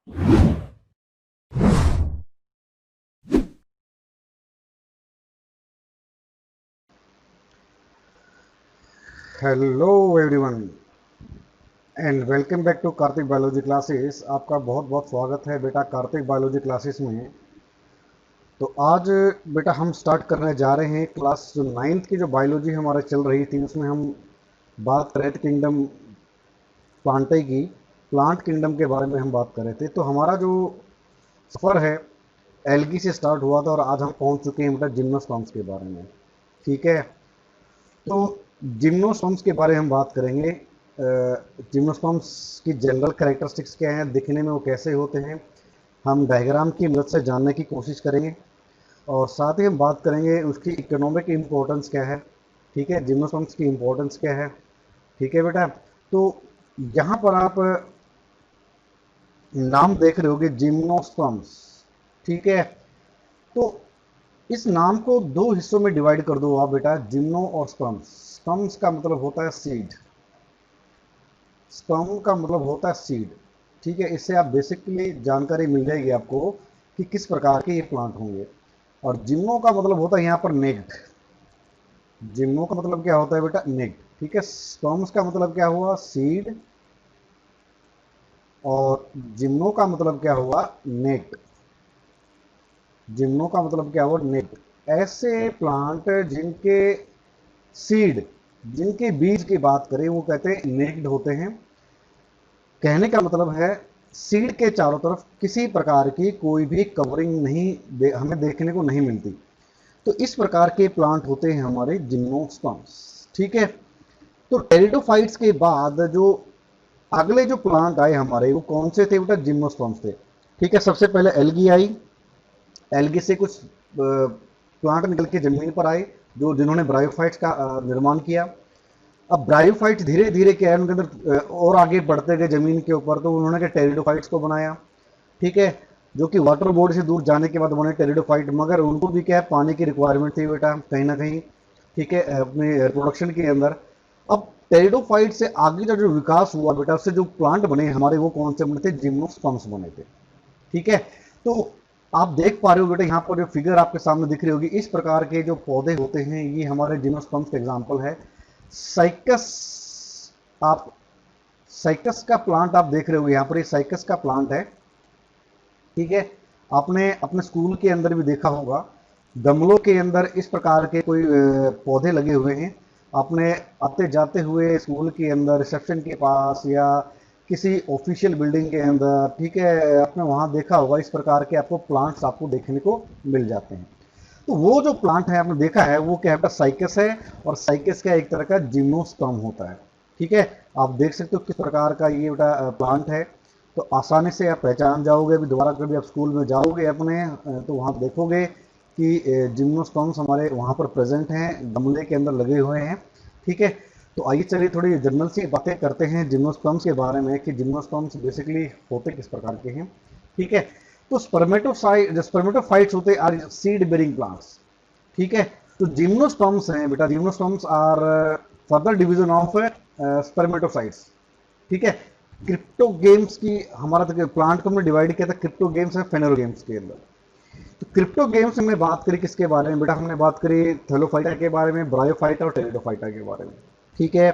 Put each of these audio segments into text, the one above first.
Hello everyone and welcome back to Kartik biology classes. आपका बहुत बहुत स्वागत है बेटा कार्तिक बायोलॉजी क्लासेस में। तो आज बेटा हम स्टार्ट करने जा रहे हैं क्लास जो 9th की जो बायोलॉजी हमारा चल रही थी उसमें हम बात कर रहे थे किंगडम प्लांटे की, प्लांट किंगडम के बारे में हम बात कर रहे थे। तो हमारा जो सफ़र है एल्गी से स्टार्ट हुआ था और आज हम पहुंच चुके हैं बेटा जिम्नोस्पर्म्स के बारे में। ठीक है, तो जिम्नोस्पर्म्स के बारे में हम बात करेंगे। जिम्नोस्पर्म्स की जनरल कैरेक्टरिस्टिक्स क्या हैं, दिखने में वो कैसे होते हैं, हम डायग्राम की मदद से जानने की कोशिश करेंगे और साथ ही हम बात करेंगे उसकी इकोनॉमिक इम्पोर्टेंस क्या है। ठीक है, जिम्नोस्पर्म्स की इम्पोर्टेंस क्या है। ठीक है बेटा, तो यहाँ पर आप नाम देख रहे होगे जिम्नोस्पर्म्स। ठीक है, तो इस नाम को दो हिस्सों में डिवाइड कर दो आप बेटा, जिम्नो और स्पर्म्स। स्पर्म्स का मतलब होता है सीड, स्पर्म का मतलब होता है सीड। ठीक है, इससे आप बेसिकली जानकारी मिल जाएगी आपको कि किस प्रकार के ये प्लांट होंगे। और जिम्नो का मतलब होता है यहाँ पर नेक्ड। जिम्नो का मतलब क्या होता है बेटा, नेक्ड। ठीक है, स्पर्म्स का मतलब क्या हुआ, सीड, और जिम्नो का मतलब क्या हुआ, नेक्ड। जिम्नो का मतलब क्या हुआ, नेक्ड। ऐसे प्लांट जिनके सीड, जिनके बीज की बात करें वो कहते हैं नेक्ड होते हैं। कहने का मतलब है सीड के चारों तरफ किसी प्रकार की कोई भी कवरिंग नहीं हमें देखने को नहीं मिलती। तो इस प्रकार के प्लांट होते हैं हमारे जिम्नोस्पर्म्स। ठीक है, तो टेरिडोफाइट्स के बाद जो अगले जो प्लांट आए हमारे वो कौन से थे बेटा, जिम्नोस्पर्म्स थे। ठीक है, सबसे पहले एल्गी आई। एल्गी से कुछ प्लांट निकल के जमीन पर आए जो जिन्होंने ब्रायोफाइट्स का निर्माण किया। अब ब्रायोफाइट्स धीरे धीरे क्या है उनके अंदर और आगे बढ़ते गए जमीन के ऊपर, तो उन्होंने क्या टेरिडोफाइट्स को बनाया। ठीक है, जो कि वाटर बॉडी से दूर जाने के बाद बने टेरिडोफाइट, मगर उनको भी क्या है पानी की रिक्वायरमेंट थी बेटा कहीं ना कहीं। ठीक है, अपने प्रोडक्शन के अंदर। अब टेरिडोफाइट से आगे का जो विकास हुआ बेटा, उससे जो प्लांट बने हमारे वो कौन से बने थे, जिम्नोस्पर्म्स बने थे। ठीक है, तो आप देख पा रहे हो बेटा यहाँ पर जो फिगर आपके सामने दिख रही होगी, इस प्रकार के जो पौधे होते हैं ये हमारे जिम्नोस्पर्म्स का एग्जाम्पल है। साइकस, आप साइकस का प्लांट आप देख रहे हो यहाँ पर, ये साइकस का प्लांट है। ठीक है, आपने अपने स्कूल के अंदर भी देखा होगा, गमलों के अंदर इस प्रकार के कोई पौधे लगे हुए हैं। आपने आते जाते हुए स्कूल के अंदर रिसेप्शन के पास या किसी ऑफिशियल बिल्डिंग के अंदर, ठीक है, आपने वहाँ देखा होगा इस प्रकार के आपको प्लांट्स आपको देखने को मिल जाते हैं। तो वो जो प्लांट है आपने देखा है वो क्या है, साइकस है। और साइकस का एक तरह का जिम्नोस्पर्म होता है। ठीक है, आप देख सकते हो किस प्रकार का ये बेटा प्लांट है। तो आसानी से आप पहचान जाओगे, अभी दोबारा कभी आप स्कूल में जाओगे अपने तो वहाँ देखोगे कि जिम्नोस्पर्म्स हमारे वहाँ पर प्रेजेंट हैं, गमले के अंदर लगे हुए हैं। ठीक है, तो आइए चलिए थोड़ी जनरल सी बातें करते हैं जिम्नोस्पर्म्स के बारे में कि जिम्नोस्पर्म्स बेसिकली होते किस प्रकार के हैं। ठीक है, तो स्पर्मेटोफाइट्स होते आर सीड बेरिंग प्लांट्स। ठीक है, तो जिम्नोस्पर्म्स हैं बेटा, gymnosperms are further division of spermatophytes. ठीक है, क्रिप्टोगेम्स की हमारा तो प्लांट को हमने डिवाइड किया था क्रिप्टोगेम्स और फेनोरोगेम्स के अंदर। तो क्रिप्टोगेम्स में बात करी किसके बारे में बेटा, हमने बात करी थैलोफाइटा के बारे में, ब्रायोफाइटा और टेरिडोफाइटा के बारे में। ठीक है,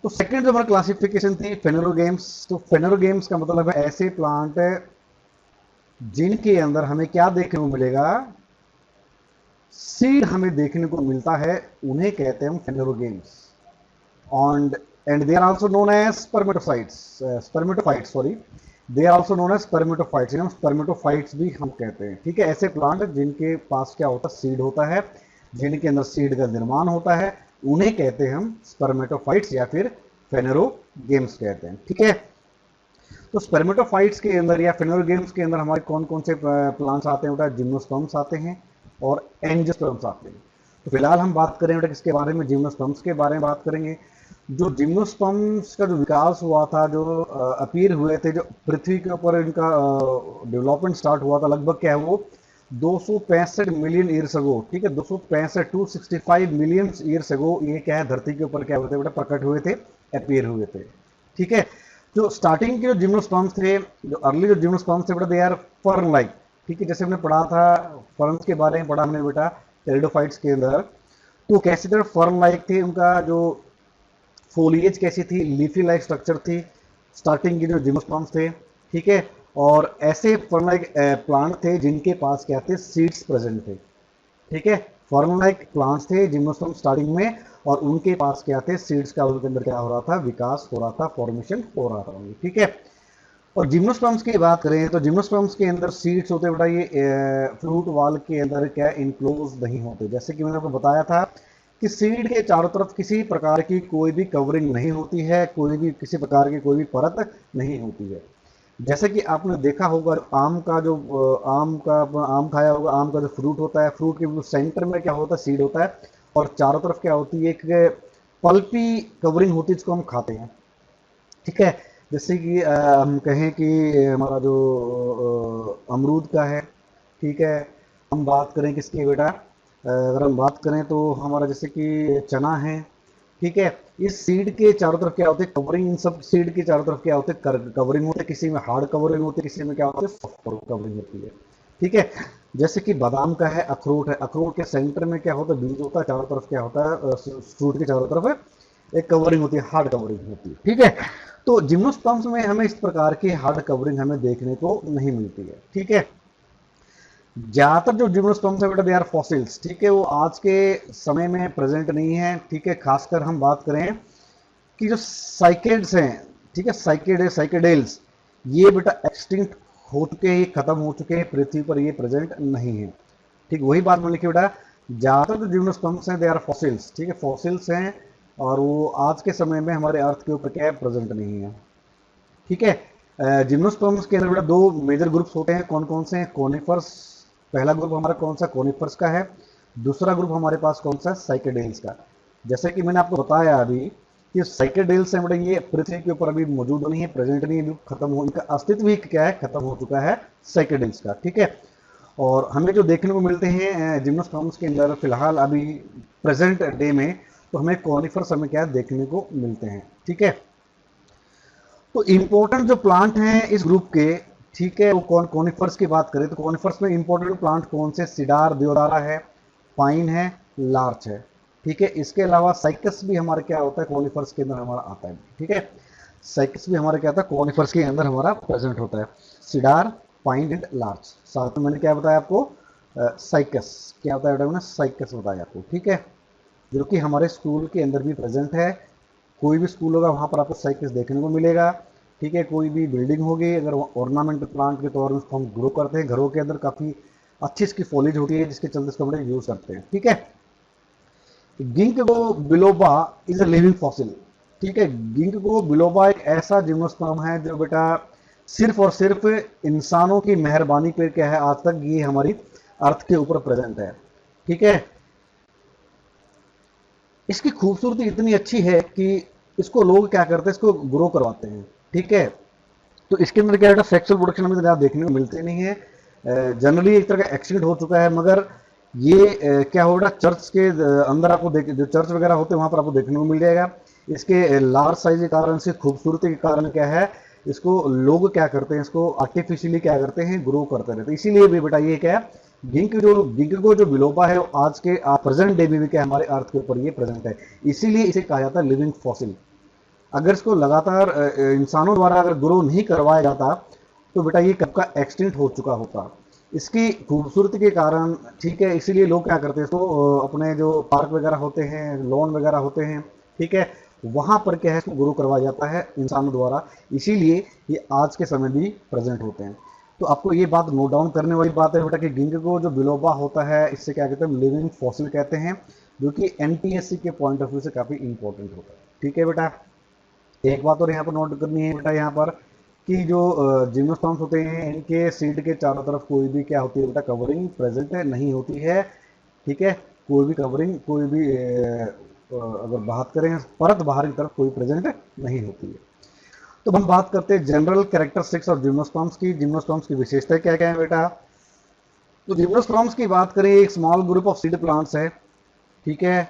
तो सेकंड जो हमारी क्लासिफिकेशन थी फेनोरोगेम्स। तो फेनोरोगेम्स का मतलब है ऐसे प्लांट जिनके अंदर हमें क्या देखने को मिलेगा, सीड हमें देखने को मिलता है, उन्हें कहते हैं हम फेनोरोगेम्स। and they are also known as spermatophytes sorry, they are also known as spermatophytes, spermatophytes भी हम कहते हैं। ठीक है, ऐसे प्लांट जिनके पास क्या होता है, सीड होता है, जिनके अंदर सीड का निर्माण होता है, उन्हें कहते हैं हम स्पर्मेटोफाइट्स या फिर फेनेरोगेम्स कहते हैं। ठीक है, तो स्पर्मेटोफाइट्स के अंदर या फेनेरोगेम्स के अंदर हमारे कौन कौन से प्लांट्स आते हैं बेटा, जिम्नोस्पर्म्स आते हैं और एंजियोस्पर्म्स आते हैं। तो फिलहाल हम बात करें बेटा किसके बारे में, जिम्नोस्पर्म्स के बारे में बात करेंगे। जो जिम्नोस्पर्म्स का जो विकास हुआ था, जो अपीयर हुए थे, जो पृथ्वी के ऊपर इनका डेवलपमेंट स्टार्ट हुआ था, लगभग क्या है वो 265 मिलियन ईयर्स अगो। ठीक है, 265 265 मिलियन ईयर्स अगो ये क्या है धरती के ऊपर क्या हुए थे बेटा, प्रकट हुए थे, अपीयर हुए थे। ठीक है, जो स्टार्टिंग के जो जिम्नोस्पर्म्स थे, जो अर्ली जो जिम्नोस्पर्म्स थे बेटा, दे आर फर्न लाइक, ठीक है। जैसे हमने पढ़ा था फर्न्स के बारे में, पढ़ा हमने बेटा टेरिडोफाइट्स के अंदर, तो कैसे थे, फर्न लाइक थे, उनका जो फोलिएज कैसी थी, लीफी लाइक स्ट्रक्चर थी स्टार्टिंग के जो जिम्नोस्पर्म्स थे, ठीक है। और ऐसे फर्न लाइक प्लांट थे जिनके पास क्या थे, सीड्स प्रेजेंट थे, ठीक है। फर्न लाइक प्लांट्स थे जिम्नोस्पर्म स्टार्टिंग में, और उनके पास क्या थे, सीड्स का उनके अंदर क्या हो रहा था, विकास हो रहा था, फॉर्मेशन हो रहा था, ठीक है। और जिम्नोस्पर्म्स की बात करें तो जिम्नोस्पर्म्स के अंदर सीड्स होते बेटा, ये फ्रूट वाल के अंदर क्या इनक्लोज नहीं होते। जैसे कि मैंने आपको बताया था कि सीड के चारों तरफ किसी प्रकार की कोई भी कवरिंग नहीं होती है, कोई भी किसी प्रकार की कोई भी परत नहीं होती है। जैसे कि आपने देखा होगा आम का जो आम खाया होगा, आम का जो फ्रूट होता है, फ्रूट के सेंटर में क्या होता है, सीड होता है, और चारों तरफ क्या होती है, एक पल्पी कवरिंग होती है जिसको हम खाते हैं, ठीक है। जैसे कि हम कहें कि हमारा जो अमरूद का है, ठीक है। हम बात करें किसकी बेटा, अगर हम बात करें तो हमारा जैसे कि चना है, ठीक है। इस सीड के चारों तरफ क्या होते हैं, कवरिंग, इन सब सीड के चारों तरफ क्या होते हैं, कवरिंग होते हैं, किसी में हार्ड कवरिंग होती है, किसी में क्या होता है, सॉफ्ट कवरिंग होती है, ठीक है। जैसे कि बादाम का है, अखरोट है, अखरोट के सेंटर में क्या होता है, बीज होता है, चारों तरफ क्या होता है, फ्रूट के चारों तरफ एक कवरिंग होती है, हार्ड कवरिंग होती है, ठीक है। तो जिम्नोस्पर्म्स में हमें इस प्रकार की हार्ड कवरिंग हमें देखने को नहीं मिलती है, ठीक है। ज्यादातर जो जिम्नोस्पर्म्स है बेटा, दे आर फॉसिल्स, ठीक है, वो आज के समय में प्रेजेंट नहीं है, ठीक है। खासकर हम बात करें कि जो साइकेड्स हैं, ठीक है, साइकेडेल्स, ये बेटा एक्सटिंक्ट हो चुके हैं, ये खत्म हो चुके हैं, पृथ्वी पर ये प्रेजेंट नहीं है, ठीक। वही बात मैंने लिखी बेटा, ज्यादातर जो जिम्नोस्पर्म्स हैं दे आर फॉसिल्स, ठीक है, फॉसिल्स हैं, और वो आज के समय में हमारे अर्थ के ऊपर क्या है, प्रेजेंट नहीं है, ठीक है। जिम्नोस्पर्म्स के अंदर बेटा दो मेजर ग्रुप्स होते हैं, कौन कौन से हैं, कोनिफर्स, पहला ग्रुप हमारा कौन सा, कोनिफर्स का है। दूसरा ग्रुप हमारे पास कौन सा, साइकेडेल्स का। जैसे कि मैंने आपको बताया अभी कि साइकेडेल्स है बेटा, ये पृथ्वी के ऊपर अभी मौजूद नहीं है, प्रेजेंट नहीं है, खत्म हो, इनका अस्तित्व ही क्या है, खत्म हो चुका है साइकेडेल्स का, ठीक है। और हमें जो देखने को मिलते हैं जिम्नोस्पर्म्स के अंदर फिलहाल अभी प्रेजेंट डे में, तो हमें कॉनिफर्स हमें क्या देखने को मिलते हैं, ठीक है। तो इंपॉर्टेंट जो प्लांट हैं इस ग्रुप के, ठीक है, वो कॉनिफर्स की बात करें तो कॉनिफर्स में इंपॉर्टेंट प्लांट कौन से, सिडार, देवदारा है, पाइन है, लार्च है, ठीक है। इसके अलावा साइकस भी हमारे क्या होता है, कॉनिफर्स के अंदर हमारा आता है, ठीक है। साइकस भी हमारे क्या आता है, कॉनिफर्स के अंदर हमारा प्रेजेंट होता है, सिडार, पाइन एंड लार्च। साथ में मैंने क्या बताया आपको, साइकस क्या होता है बेटा, मैंने साइकस बताया आपको, ठीक है, जो कि हमारे स्कूल के अंदर भी प्रेजेंट है। कोई भी स्कूल होगा वहाँ पर आपको साइकिस देखने को मिलेगा, ठीक है। कोई भी बिल्डिंग होगी, अगर ऑर्नामेंट प्लांट के तौर में उसको हम ग्रो करते हैं, घरों के अंदर काफ़ी अच्छी इसकी फॉलेज होती है, जिसके चलते इसको हम लोग यूज़ करते हैं, ठीक है। Ginkgo biloba is a living fossil, ठीक है। गिंकगो बिलोबा एक ऐसा जिम्नोस्पर्म है जो बेटा सिर्फ और सिर्फ इंसानों की मेहरबानी पे क्या है, आज तक ये हमारी अर्थ के ऊपर प्रेजेंट है, ठीक है। इसकी खूबसूरती इतनी अच्छी है कि इसको लोग क्या करते हैं, इसको ग्रो करवाते हैं, ठीक है। तो इसके अंदर क्या है, सेक्सुअल प्रोडक्शन हमें ज़्यादा देखने को मिलते नहीं है, जनरली एक तरह का एक्सीडेंट हो चुका है, मगर ये क्या होगा, चर्च के अंदर आपको देख, जो चर्च वगैरह होते हैं वहाँ पर आपको देखने को मिल जाएगा। इसके लार्ज साइज के कारण से, खूबसूरती के कारण क्या है, इसको लोग क्या करते हैं, इसको आर्टिफिशियली क्या करते हैं, ग्रो करते रहते हैं। इसीलिए भी बेटा ये क्या है, गिंक को जो बिलोबा है, आज के प्रेजेंट डे में भी क्या हमारे अर्थ के ऊपर ये प्रेजेंट है, इसीलिए इसे कहा जाता है लिविंग फॉसिल। अगर इसको लगातार इंसानों द्वारा अगर ग्रो नहीं करवाया जाता तो बेटा ये कब का एक्सटिंक्ट हो चुका होता। इसकी खूबसूरती के कारण, ठीक है, इसीलिए लोग क्या करते हैं, इसको अपने जो पार्क वगैरह होते हैं, लॉन वगैरह होते हैं, ठीक है, वहाँ पर क्या है, इसको ग्रो करवाया जाता है इंसानों द्वारा, इसीलिए ये आज के समय भी प्रेजेंट होते हैं। तो आपको ये बात नोट डाउन करने वाली बात है बेटा कि गिंगको जो बिलोबा होता है, इससे क्या कहते हैं, लिविंग फॉसिल कहते हैं, जो कि एनटीएससी के पॉइंट ऑफ व्यू से काफ़ी इंपॉर्टेंट होता है, ठीक है बेटा। एक बात और यहाँ पर नोट करनी है बेटा, यहाँ पर कि जो जिम्नोस्पर्म्स होते हैं, इनके सीड के चारों तरफ कोई भी क्या होती है बेटा, कवरिंग प्रेजेंट नहीं होती है, ठीक है। कोई भी कवरिंग, कोई भी अगर बात करें परत बाहर की तरफ कोई प्रेजेंट नहीं होती है। तो हम बात करते हैं जनरल कैरेक्टरिस्टिक्स ऑफ जिम्नोस्पर्म्स की। जिम्नोस्पर्म्स की विशेषता क्या क्या है बेटा, तो जिम्नोस्पर्म्स की बात करें, एक small group of seed plants है, ठीक है।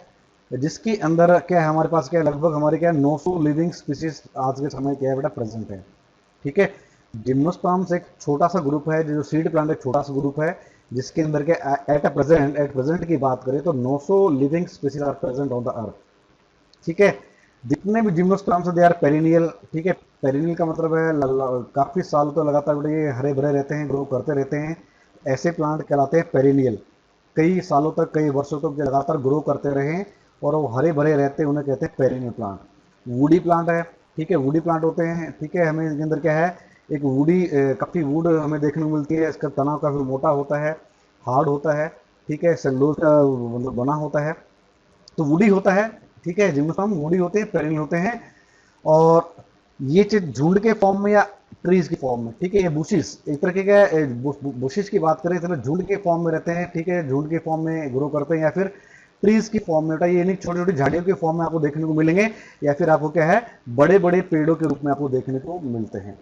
जिसके अंदर क्या है हमारे पास, क्या है लगभग हमारे क्या है 900 लिविंग स्पीसीज आज के समय क्या है बेटा प्रेजेंट है। ठीक है, जिम्नोस्पर्म्स एक छोटा सा ग्रुप है, जो सीड प्लांट एक छोटा सा ग्रुप है, जिसके अंदर के एट प्रेजेंट की बात करें तो 900 living species are present on the earth. ठीक है, जितने भी जिम्नोस्पर्म्स दे आर पेरिनियल। ठीक है, पेरिनियल का मतलब है काफी साल तो लगातार बेटा ये हरे भरे रहते हैं, ग्रो करते रहते हैं, ऐसे प्लांट कहलाते हैं पेरिनियल। कई सालों तक, कई वर्षों तक लगातार ग्रो करते रहे और वो हरे भरे रहते हैं, उन्हें कहते हैं पेरिनियल प्लांट। वुडी प्लांट है। ठीक है, वुडी प्लांट होते हैं। ठीक है, हमें इसके अंदर क्या है, एक वुडी काफ़ी वुड हमें देखने को मिलती है, इसका तना काफ़ी मोटा होता है, हार्ड होता है। ठीक है, सेलुलोज का मतलब बना होता है, तो वुडी होता है। ठीक है, जिम्नोस्पर्म वुडी होते हैं, पेरिनियल होते हैं। और ये चीज झुंड के फॉर्म में या ट्रीज के फॉर्म में, ठीक है, ये बुशिस एक तरह के क्या बुशिस की बात करें तो झुंड के फॉर्म में रहते हैं। ठीक है, झुंड के फॉर्म में ग्रो करते हैं या फिर ट्रीज की फॉर्म में, बेटा ये नहीं छोटी छोटी झाड़ियों के फॉर्म में आपको देखने को मिलेंगे, या फिर आपको क्या है बड़े बड़े पेड़ों के रूप में आपको देखने को मिलते हैं।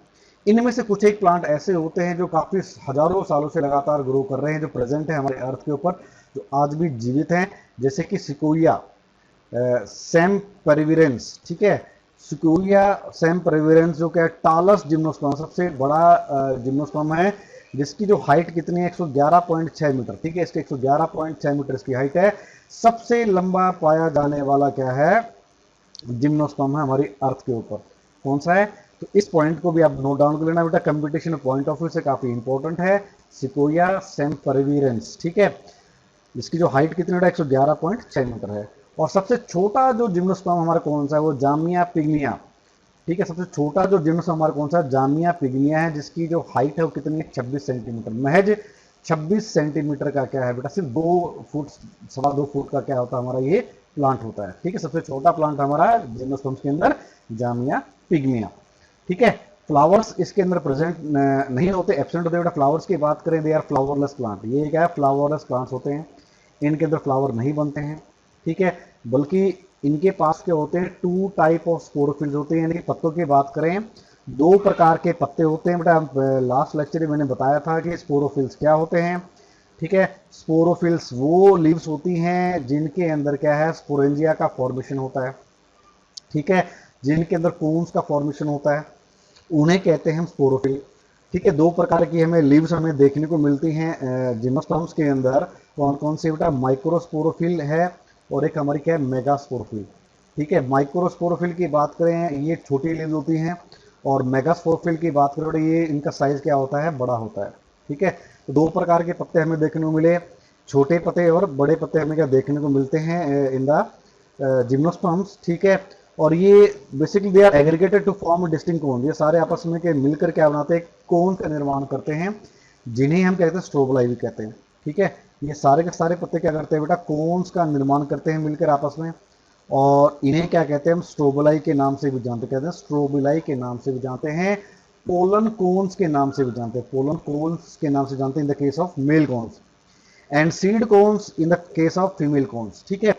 इनमें से कुछ एक प्लांट ऐसे होते हैं जो काफी हजारों सालों से लगातार ग्रो कर रहे हैं, जो प्रेजेंट है हमारे अर्थ के ऊपर, जो आज भी जीवित हैं, जैसे कि सिकोया, सैम पेरिविरेंस। ठीक है, सिकोया सैम पेरिविरेंस जो क्या टालस जिम्नोस्पर्म सबसे बड़ा जिम्नोस्पर्म है, जिसकी जो हाइट कितनी है 111.6 मीटर। ठीक है, इसके 111.6 मीटर इसकी हाइट है। सबसे लंबा पाया जाने वाला क्या है जिम्नोस्पर्म है हमारी अर्थ के ऊपर। कौन सा है, तो इस पॉइंट को भी आप नोट डाउन कर लेना बेटा, कंपटीशन पॉइंट ऑफ व्यू से काफी इंपॉर्टेंट है। Sequoia sempervirens. ठीक है, जिसकी जो हाइट कितनी है 111.6 मीटर है। और सबसे छोटा जो जिम्नोस्पर्म हमारा कौन सा है, वो जामिया पिग्मिया। ठीक है, सबसे छोटा जो जिम्नोस्पर्म हमारा कौन सा है, जामिया पिग्मिया है, जिसकी जो हाइट है वो कितनी है 26 सेंटीमीटर, महज 26 सेंटीमीटर का क्या है बेटा, सिर्फ 2 फुट, 2.25 फुट का क्या होता है हमारा ये प्लांट होता है। ठीक है, सबसे छोटा प्लांट हमारा जिम्नोस्पर्म के अंदर जामिया पिग्मिया। ठीक है, फ्लावर्स इसके अंदर प्रेजेंट नहीं होते, एब्सेंट होते हैं। फ्लावर्स की बात करें, दे आर फ्लावरलेस प्लांट, ये क्या है फ्लावरलेस प्लांट्स होते हैं, इनके अंदर फ्लावर नहीं बनते हैं। ठीक है, बल्कि इनके पास क्या होते हैं, 2 टाइप ऑफ स्पोरोफिल्स होते हैं, यानी कि पत्तों की बात करें 2 प्रकार के पत्ते होते हैं बेटा। लास्ट लेक्चर में मैंने बताया था कि स्पोरोफिल्स क्या होते हैं। ठीक है, स्पोरोफिल्स वो लीव्स होती हैं जिनके अंदर क्या है स्पोरेंजिया का फॉर्मेशन होता है। ठीक है, जिनके अंदर कोन्स का फॉर्मेशन होता है, उन्हें कहते हैं हम स्पोरोफिल। ठीक है, 2 प्रकार की हमें लीव्स हमें देखने को मिलती हैं जिम्नोस्पर्म्स के अंदर। कौन कौन सी बेटा, माइक्रोस्पोरोफिल है और एक हमारी क्या है मेगास्पोरोफिल। ठीक है, माइक्रोस्पोरोफिल की बात करें ये छोटी लीव्स होती हैं, और मेगास्पोरोफिल की बात करें ये इनका साइज क्या होता है, बड़ा होता है। ठीक है, तो 2 प्रकार के पत्ते हमें देखने को मिले, छोटे पत्ते और बड़े पत्ते हमें क्या देखने को मिलते हैं इन द जिम्नोस्पर्म्स। ठीक है, और ये basically they are aggregated to form distinct cone, ये सारे आपस में के मिलकर क्या बनाते हैं, कोन का निर्माण करते हैं, जिन्हें हम कहते हैं स्ट्रोबलाई भी कहते हैं। ठीक है, ये सारे के सारे पत्ते क्या करते हैं बेटा, कोन्स का निर्माण करते हैं मिलकर आपस में, और इन्हें क्या कहते हैं हम स्ट्रोबलाई के नाम से भी जानते, कहते हैं स्ट्रोबलाई के नाम से भी जानते हैं, पोलन कोन्स के नाम से भी जानते हैं, पोलन कोन्स के नाम से जानते हैं in the case of male cones, and seed cones in the case of female cones. ठीक है,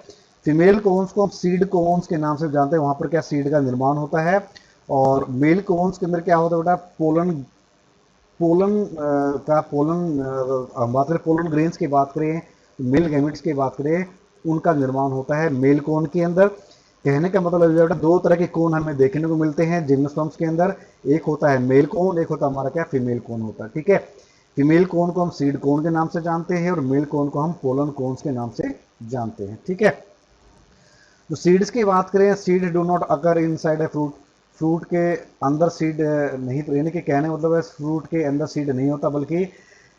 फीमेल कोन्स को हम सीड कोन्स के नाम से जानते हैं, वहां पर क्या सीड का निर्माण होता है, और मेल कोन्स के अंदर क्या होता है बेटा, पोलन पोलन का पोलन, हम बात करें पोलन ग्रेन्स की बात करें, मेल गैमेट्स की बात करें, उनका निर्माण होता है मेल कोन के अंदर। कहने का मतलब है बेटा 2 तरह के कोन हमें देखने को मिलते हैं जिम्नोस्पर्म्स के अंदर, एक होता है मेल कोन, एक होता है हमारा क्या फीमेल कोन होता है। ठीक है, फीमेल कोन को हम सीड कोन के नाम से जानते हैं और मेल कोन को हम पोलन कोन्स के नाम से जानते हैं। ठीक है, तो सीड्स की बात करें, seed do not occur inside a fruit, fruit के अंदर सीड नहीं, यानी कि कहने मतलब है फ्रूट के अंदर सीड नहीं होता, बल्कि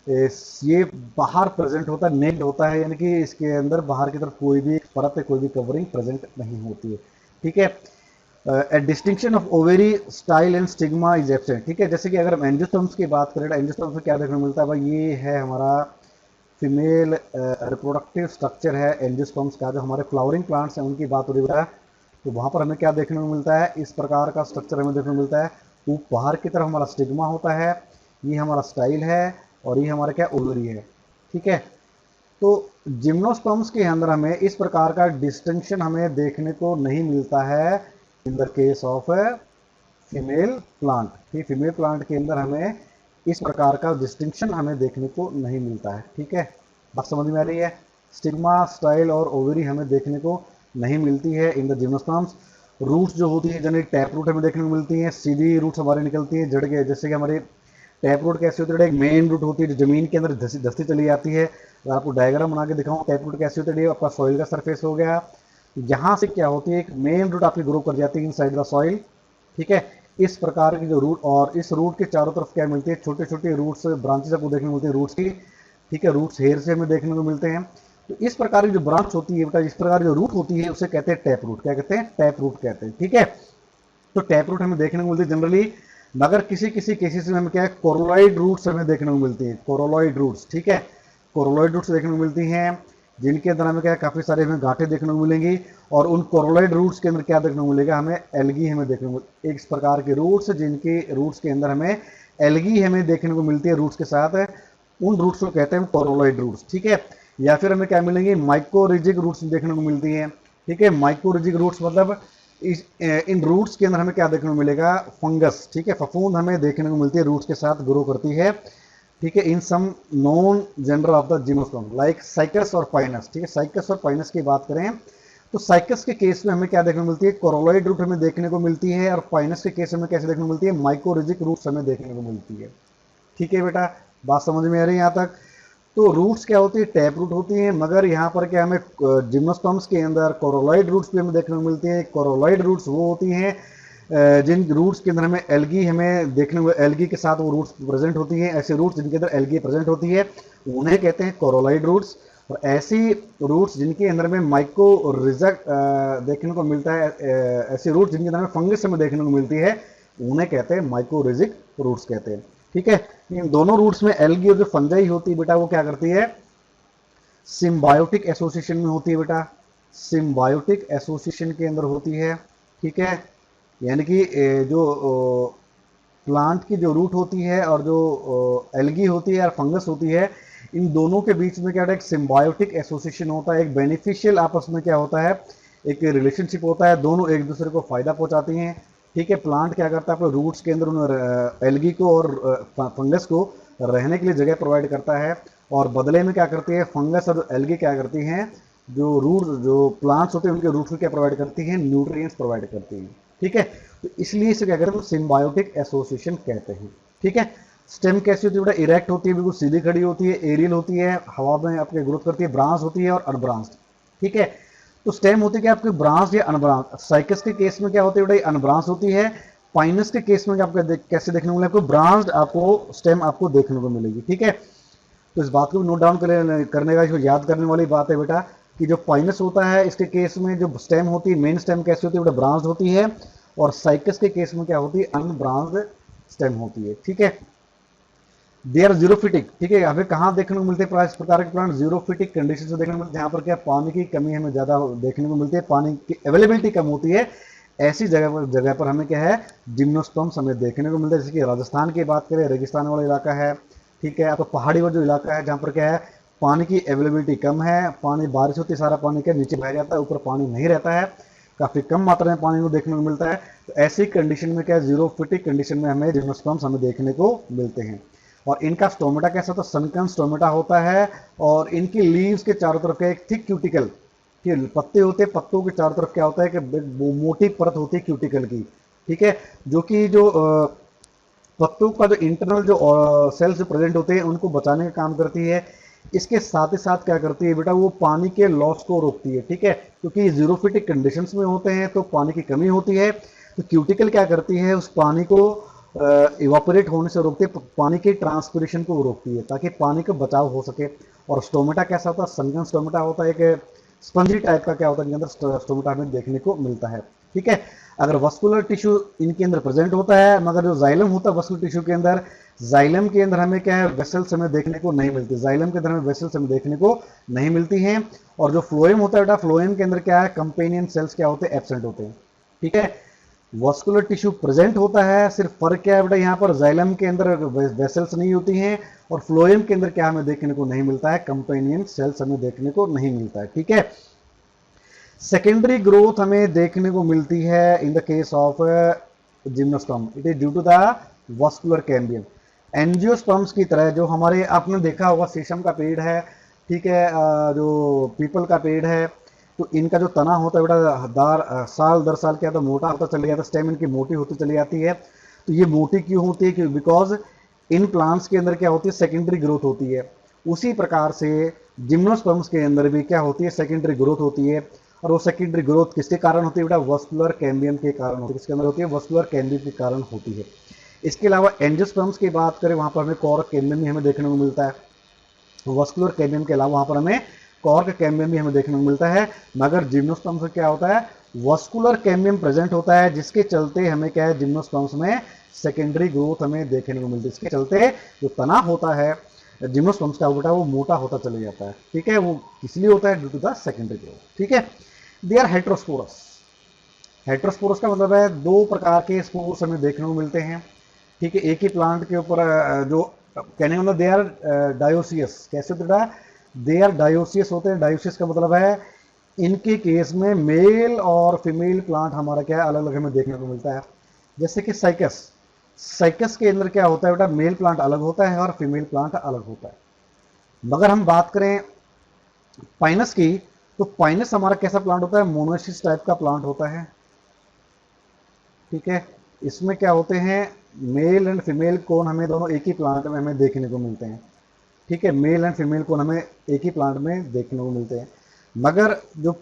ये बाहर प्रेजेंट होता है, नेक्ड होता है, यानी कि इसके अंदर बाहर की तरफ कोई भी परत है, कोई भी कवरिंग प्रेजेंट नहीं होती है। ठीक है, ए distinction of ovary style and stigma is absent. ठीक है, जैसे कि अगर हम एंजियोस्पर्म्स की बात करें, एंजियोस्पर्म्स में क्या देखने को मिलता है भाई, ये है हमारा फीमेल रिप्रोडक्टिव स्ट्रक्चर है एंजियोस्पर्म्स का, जो हमारे फ्लावरिंग प्लांट्स हैं उनकी बात हो रही है, तो वहाँ पर हमें क्या देखने को मिलता है, इस प्रकार का स्ट्रक्चर हमें देखने को मिलता है। वो बाहर की तरफ हमारा स्टिग्मा होता है, ये हमारा स्टाइल है, और ये हमारा क्या ओवरी है। ठीक है, तो जिम्नोस्पर्म्स के अंदर हमें इस प्रकार का डिस्टिंक्शन हमें देखने को नहीं मिलता है in the case of female plant. ठीक, फीमेल प्लांट के अंदर हमें इस प्रकार का डिस्टिंक्शन हमें देखने को नहीं मिलता है। ठीक है, बात समझ में आ रही है, स्टिग्मा, स्टाइल और ओवरी हमें देखने को नहीं मिलती है इन द जिम्नोस्पर्म्स। रूट्स जो होती है जनरली टैप रूट हमें देखने को मिलती हैं, सीधी रूट्स हमारे निकलती है जड़ के, जैसे कि हमारे टैप रूट कैसे होती है, एक मेन रूट होती है जो जमीन के अंदर धसी चली जाती है। अगर आपको डायग्राम बना के दिखाऊं टैप रूट कैसे होती है, आपका सॉइल का सरफेस हो गया, यहाँ से क्या होती है एक मेन रूट आपकी ग्रो कर जाती है इनसाइड द सॉइल। ठीक है, इस प्रकार की जो रूट, और इस रूट के चारों तरफ क्या मिलती है, छोटे छोटे रूट्स ब्रांचेस आपको देखने को मिलती है रूट्स की। ठीक है, रूट्स हेयर से हमें देखने को मिलते हैं। तो इस प्रकार की जो ब्रांच होती है बेटा, इस प्रकार जो रूट होती है उसे कहते हैं टैप रूट। क्या कहते हैं? टैप रूट कहते हैं। ठीक है, तो टैप रूट हमें देखने को मिलती है जनरली, मगर किसी किसी केसेस में हमें क्या है, कोरोलॉइड रूट्स हमें देखने को मिलती है, कोरोलॉइड रूट्स। ठीक है, कोरोलॉइड रूट्स देखने को मिलती हैं, जिनके अंदर हमें क्या है, काफी सारे हमें गांठें देखने को मिलेंगी। और उन कोरोलॉइड रूट्स के अंदर क्या देखने को मिलेगा, हमें एल्गी हमें देखने को, एक प्रकार के रूट्स जिनके रूट्स के अंदर हमें एल्गी हमें देखने को मिलती है रूट्स के साथ, उन रूट्स को कहते हैं कोरोलॉइड रूट्स। ठीक है, या फिर हमें क्या मिलेंगे, माइक्रोरिजिक रूट्स देखने को मिलती है। ठीक है, माइक्रोरिजिक रूट्स मतलब इन रूट्स के अंदर हमें क्या देखने को मिलेगा, फंगस। ठीक है, फफूंद हमें देखने को मिलती है, रूट्स के साथ ग्रो करती है। ठीक है, in some non gender of the gymnosperm like cycas और पाइनस। ठीक है, साइकस और पाइनस की बात करें तो साइकस के केस में हमें क्या देखने को मिलती है, कोरोलॉइड रूट हमें देखने को मिलती है, और पाइनस के केस में कैसे देखने को मिलती है, माइक्रोरिजिक रूट्स हमें देखने को मिलती है। ठीक है बेटा, बात समझ में आ रही है यहाँ तक? तो रूट्स क्या होती है, टैप रूट होती हैं, मगर यहाँ पर क्या हमें जिम्नोस्पर्म्स के अंदर कोरोलॉइड रूट्स भी हमें देखने को मिलती हैं। कोरोलॉइड रूट्स वो होती हैं जिन रूट्स के अंदर हमें एल्गी हमें देखने को, एल्गी के साथ वो रूट्स प्रेजेंट होती हैं। ऐसे रूट्स जिनके अंदर एल्गी प्रेजेंट होती है उन्हें कहते हैं कोरोलॉइड रूट्स। और ऐसी रूट्स जिनके अंदर में माइक्रोरिजिक देखने को मिलता है, ऐसे रूट्स जिनके अंदर में फंगस हमें देखने को मिलती है उन्हें कहते हैं माइक्रोरिजिक रूट्स कहते हैं। ठीक है, इन दोनों रूट्स में एल्गी और जो फंजाई होती है बेटा वो क्या करती है, सिम्बायोटिक एसोसिएशन में होती है बेटा, सिम्बायोटिक एसोसिएशन के अंदर होती है। ठीक है, यानी कि जो प्लांट की जो रूट होती है और जो एल्गी होती है और फंगस होती है, इन दोनों के बीच में क्या होता है, एक सिम्बायोटिक एसोसिएशन होता है, एक बेनिफिशियल आपस में क्या होता है, एक रिलेशनशिप होता है, दोनों एक दूसरे को फायदा पहुंचाती हैं। ठीक है, प्लांट क्या करता है, अपने रूट्स के अंदर उन एल्गी को और फंगस को रहने के लिए जगह प्रोवाइड करता है, और बदले में क्या करती है, फंगस और एल्गी क्या करती हैं, जो रूट जो प्लांट्स होते हैं उनके रूट्स को क्या प्रोवाइड करती हैं, न्यूट्रिएंट्स प्रोवाइड करती हैं। ठीक है, तो इसलिए इसे क्या कहते हैं, सिम्बायोटिक एसोसिएशन कहते हैं। ठीक है, स्टेम कैसी होती है बेटा, इरेक्ट होती है, बिल्कुल सीधी खड़ी होती है, एरियल होती है, हवा में आपके ग्रोथ करती है, ब्रांच होती है और अनब्रांच्ड। ठीक है, तो स्टेम होती है क्या आपकी ब्रांच या अनब्रांच। साइकस के केस में क्या होती है बेटा, अनब्रांच होती है। पाइनस के केस में आपको कैसे देखने को मिलेगा, आपको ब्रांच्ड आपको स्टेम आपको देखने को मिलेगी। ठीक है, तो इस बात को भी नोट डाउन करने का, इसको याद करने वाली बात है बेटा, कि जो पाइनस होता है इसके केस में जो स्टेम होती है, मेन स्टेम कैसी होती है बेटा, ब्रांच होती है, और साइकस के केस में क्या होती है, अनब्रांच्ड स्टेम होती है। ठीक है, दे आर जीरोफिटिक। ठीक है, हमें कहाँ देखने को मिलते हैं इस प्रकार के प्लांट, जीरोफिटिक कंडीशन से देखने को मिलते हैं, जहाँ पर क्या पानी की कमी हमें ज़्यादा देखने को मिलती है, पानी की अवेलेबिलिटी कम होती है, ऐसी जगह पर हमें क्या है, जिम्नोस्पर्म्स हमें देखने को मिलता है। जैसे कि राजस्थान की बात करें, रेगिस्तान वाला इलाका है। ठीक है, तो पहाड़ी वाला जो इलाका है जहाँ पर क्या है, पानी की अवेलेबिलिटी कम है, पानी बारिश होती है सारा पानी क्या नीचे बह जाता है, ऊपर पानी नहीं रहता है, काफ़ी कम मात्रा में पानी को देखने को मिलता है। तो ऐसी कंडीशन में क्या, जीरोफिटिक कंडीशन में हमें जिम्नोस्पर्म्स हमें देखने को मिलते हैं। और इनका स्टोमेटा कैसा होता है, सनकन स्टोमेटा होता है, और इनकी लीव्स के चारों तरफ का एक थिक क्यूटिकल के पत्ते होते हैं, पत्तों के चारों तरफ क्या होता है कि मोटी परत होती है क्यूटिकल की। ठीक है, जो कि जो पत्तों का जो इंटरनल जो सेल्स प्रेजेंट होते हैं उनको बचाने का काम करती है। इसके साथ ही साथ क्या करती है बेटा, वो पानी के लॉस को रोकती है। ठीक है, क्योंकि जीरोफिटिक कंडीशंस में होते हैं तो पानी की कमी होती है, तो क्यूटिकल क्या करती है, उस पानी को इवापोरेट होने से रोकती है, पानी के ट्रांसपिरेशन को रोकती है ताकि पानी का बचाव हो सके। और स्टोमेटा कैसा होता है, संगन स्टोमेटा होता है, एक स्पंजी टाइप का क्या होता है, इनके अंदर स्टोमेटा हमें देखने को मिलता है। ठीक है, अगर वस्कुलर टिश्यू इनके अंदर प्रेजेंट होता है, मगर जो जाइलम होता है वस्कुलर टिश्यू के अंदर, जाइलम के अंदर हमें क्या है, वेसल्स हमें देखने को नहीं मिलती, जाइलम के अंदर हमें वेसल्स हमें देखने को नहीं मिलती हैं। और जो फ्लोएम होता है बेटा, फ्लोएम के अंदर क्या है, कंपेनियन सेल्स क्या होते हैं, एब्सेंट होते हैं। ठीक है, वस्कुलर टिश्यू प्रेजेंट होता है, सिर्फ फर्क क्या है बेटा, यहाँ पर जाइलम के अंदर वेसल्स नहीं होती हैं, और फ्लोएम के अंदर क्या हमें देखने को नहीं मिलता है, कंपेनियन सेल्स हमें देखने को नहीं मिलता है। ठीक है, सेकेंडरी ग्रोथ हमें देखने को मिलती है in the case of gymnosperm, it is due to the vascular cambium. Angiosperms की तरह, जो हमारे आपने देखा होगा शीशम का पेड़ है, ठीक है, जो पीपल का पेड़ है, तो इनका जो तना होता है बेटा साल दर साल क्या होता है, मोटा होता चले जाता है, स्टेम इनकी मोटी होती चली जाती है। तो ये मोटी क्यों होती है? बिकॉज इन प्लांट्स के अंदर क्या होती है, सेकेंडरी ग्रोथ होती है। उसी प्रकार से जिम्नोस्पर्म्स के अंदर भी क्या होती है, सेकेंडरी ग्रोथ होती है। और वो सेकेंडरी ग्रोथ किसके कारण होती है बेटा? वस्कुलर कैम्बियम के कारण होती है। किसके अंदर होती है? वस्कुलर कैम्बियम के कारण होती है। इसके अलावा एंजियोस्पर्म्स की बात करें, वहां पर हमें कॉर्क कैम्बियम भी हमें देखने को मिलता है। वस्कुलर कैम्बियम के अलावा वहां पर हमें कॉर्क कैम्बियम भी हमें देखने को मिलता है। मगर जिम्नोस्पर्म्स में क्या होता है? वस्कुलर कैम्बियम प्रेजेंट होता है, जिसके चलते हमें क्या है, जिम्नोस्पर्म्स में सेकेंडरी ग्रोथ हमें देखने को मिलती है। इसके चलते जो तना होता है जिम्नोस्पर्म्स का बेटा, वो मोटा होता चले जाता है। ठीक है, वो इसलिए होता है due to the secondary growth. ठीक है, दे आर हेट्रोस्पोरस। हेट्रोस्पोरस का मतलब है दो प्रकार के स्पोर्स हमें देखने को मिलते हैं। ठीक है, एक ही प्लांट के ऊपर जो कहने का मतलब दे आर डायोसियस। कैसे होता है? दे आर डायोसियस होते हैं। डायोसियस का मतलब है इनके केस में मेल और फीमेल प्लांट हमारा क्या है, अलग अलग हमें देखने को मिलता है। जैसे कि साइकस, साइकस के अंदर क्या होता है बेटा, मेल प्लांट अलग होता है और फीमेल प्लांट अलग होता है। मगर हम बात करें पाइनस की, तो पाइनस हमारा कैसा प्लांट होता है? मोनोसिस टाइप का प्लांट होता है। ठीक है, इसमें क्या होते हैं, मेल एंड फीमेल कोन हमें दोनों एक ही प्लांट में हमें देखने को मिलते हैं। ठीक है, मेल एंड फीमेल कोन हमें एक ही प्लांट में देखने को मिलते हैं। मगर जो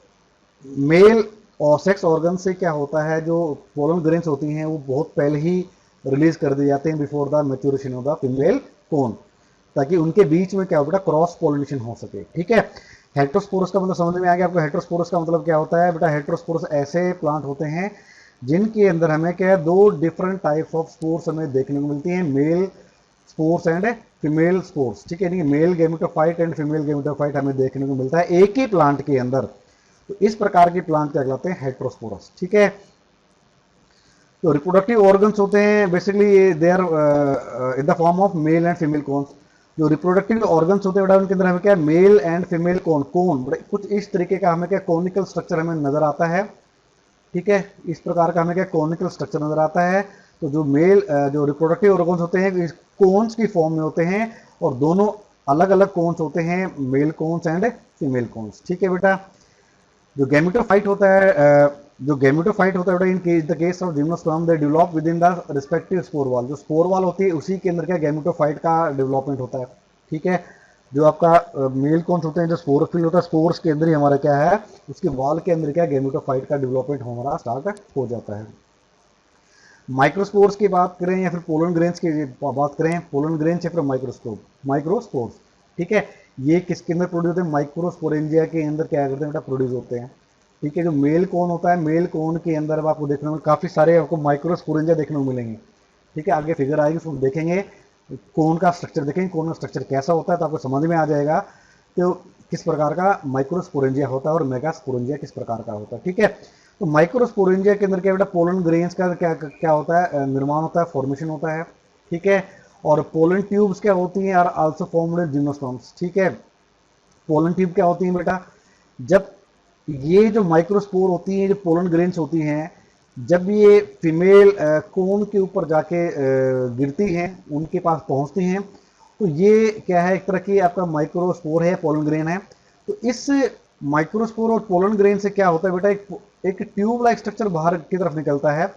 मेल और सेक्स ऑर्गन से क्या होता है, जो पोलन ग्रेन्स होती हैं वो बहुत पहले ही रिलीज कर दिए जाते हैं before the maturation of the female cone, ताकि उनके बीच में क्या हो बेटा, क्रॉस पोलिनेशन हो सके। ठीक है, हेट्रोस्पोरस का मतलब समझ में आ गया आपको? हेट्रोस्पोरस का मतलब क्या होता है बेटा? हेट्रोस्पोरस ऐसे प्लांट होते हैं जिनके अंदर हमें क्या है, दो डिफरेंट टाइप्स ऑफ स्पोर्स हमें देखने को मिलती हैं, male spores and female spores. ठीक है, नहीं, male gametophyte and female gametophyte हमें देखने को मिलता है एक ही प्लांट के अंदर। तो इस प्रकार के प्लांट क्या कहलाते हैं? हेट्रोस्पोरस। ठीक है, तो रिप्रोडक्टिव ऑर्गन्स होते हैं basically they are in the form of male and female cones. जो रिप्रोडक्टिव ऑर्गन्स होते हैं बेटा, उनके अंदर हमें क्या, male and female cone, cone कुछ इस तरीके का हमें क्या, कॉनिकल स्ट्रक्चर हमें नजर आता है। ठीक है, इस प्रकार का हमें क्या, कॉनिकल स्ट्रक्चर नजर आता है। तो जो मेल जो रिप्रोडक्टिव ऑर्गन्स होते हैं इस कोन्स की फॉर्म में होते हैं, और दोनों अलग अलग कोन्स होते हैं, male cones and female cones. ठीक है बेटा, जो गैमेटोफाइट होता है जो गैमेटोफाइट होता है बेटा, इन the case of gymnosperm they develop with in the respective spore wall. जो स्पोर वॉल होती है उसी के अंदर क्या, गैमेटोफाइट का डेवलपमेंट होता है। ठीक है, जो आपका मेल कौन होते हैं, जो स्पोरोफिल होता है, स्पोर्स के अंदर ही हमारा क्या है, उसके वॉल के अंदर क्या, गैमेटोफाइट का डेवलपमेंट हमारा स्टार्ट हो जाता है। माइक्रोस्पोर्स की बात करें या फिर पोलन ग्रेन्स की बात करें, पोलन ग्रेन्स या फिर माइक्रोस्पोर्स। ठीक है, ये किसके अंदर प्रोड्यूस होते हैं? माइक्रोस्पोरेंजिया के अंदर क्या करते हैं बेटा, प्रोड्यूस होते हैं। ठीक है, जो मेल कोन होता है, मेल कोन के अंदर अब आपको देखने को काफी सारे आपको माइक्रोस्पोरेंजिया देखने को मिलेंगे। ठीक है, आगे फिगर आएगी उसको देखेंगे, कोन का स्ट्रक्चर देखेंगे, कोन का स्ट्रक्चर कैसा होता है, तो आपको समझ में आ जाएगा तो किस प्रकार का माइक्रोस्पोरेंजिया होता है और मेगास्पोरेंजिया किस प्रकार का होता है। ठीक है, तो माइक्रोस्पोरेंजिया के अंदर क्या बेटा, पोलन ग्रेन्स का क्या क्या होता है, निर्माण होता है, फॉर्मेशन होता है। ठीक है, और पोलन ट्यूब्स क्या होती हैं, are also formed in gymnosperms. ठीक है, पोलन ट्यूब क्या होती हैं बेटा, जब ये जो माइक्रोस्पोर होती हैं, जो पोलन ग्रेन्स होती हैं, जब ये फीमेल कोन के ऊपर जाके गिरती हैं, उनके पास पहुंचती हैं, तो ये क्या है, एक तरह की आपका माइक्रोस्पोर है, पोलन ग्रेन है। तो इस माइक्रोस्पोर और पोलन ग्रेन से क्या होता है बेटा, एक ट्यूब लाइक स्ट्रक्चर बाहर की तरफ निकलता है,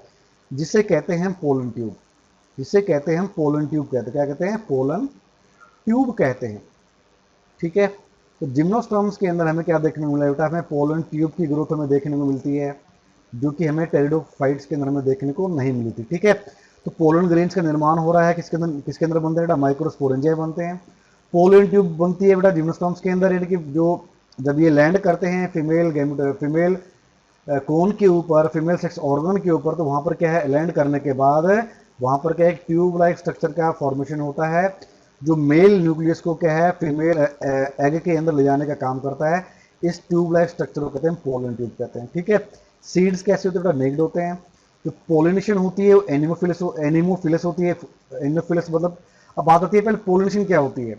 जिसे कहते हैं पोलन ट्यूब। जिसे कहते हैं पोलन ट्यूब, कहते क्या कहते हैं, पोलन ट्यूब कहते हैं। ठीक है, तो जिम्नोस्पर्म्स के अंदर हमें क्या देखने को मिला बेटा, हमें पोलन ट्यूब की ग्रोथ हमें देखने को मिलती है, जो कि हमें टेरिडोफाइट्स के अंदर हमें देखने को नहीं मिली थी। ठीक है, तो पोलन ग्रेन्स का निर्माण हो रहा है किसके अंदर बनते हैं बेटा, माइक्रोस्पोरेंजिया बनते हैं। पोलन ट्यूब बनती है बेटा जिम्नोस्पर्म्स के अंदर, यानी कि जो जब ये लैंड करते हैं फीमेल कोन के ऊपर, फीमेल सेक्स ऑर्गन के ऊपर, तो वहां पर क्या है, लैंड करने के बाद वहां पर क्या है, एक ट्यूब लाइक स्ट्रक्चर का फॉर्मेशन होता है, जो मेल न्यूक्लियस को क्या है, फीमेल एग के अंदर ले जाने का काम करता है। इस ट्यूब लाइक स्ट्रक्चर को कहते हैं पोलन ट्यूब कहते हैं। ठीक है, सीड्स कैसे होते हैं बेटा, नेक्ड होते हैं। जो पोलिनेशन होती है वो एनिमोफिलस होती है। एनिमोफिलस मतलब, अब बात आती है पहले पोलिनेशन क्या होती है।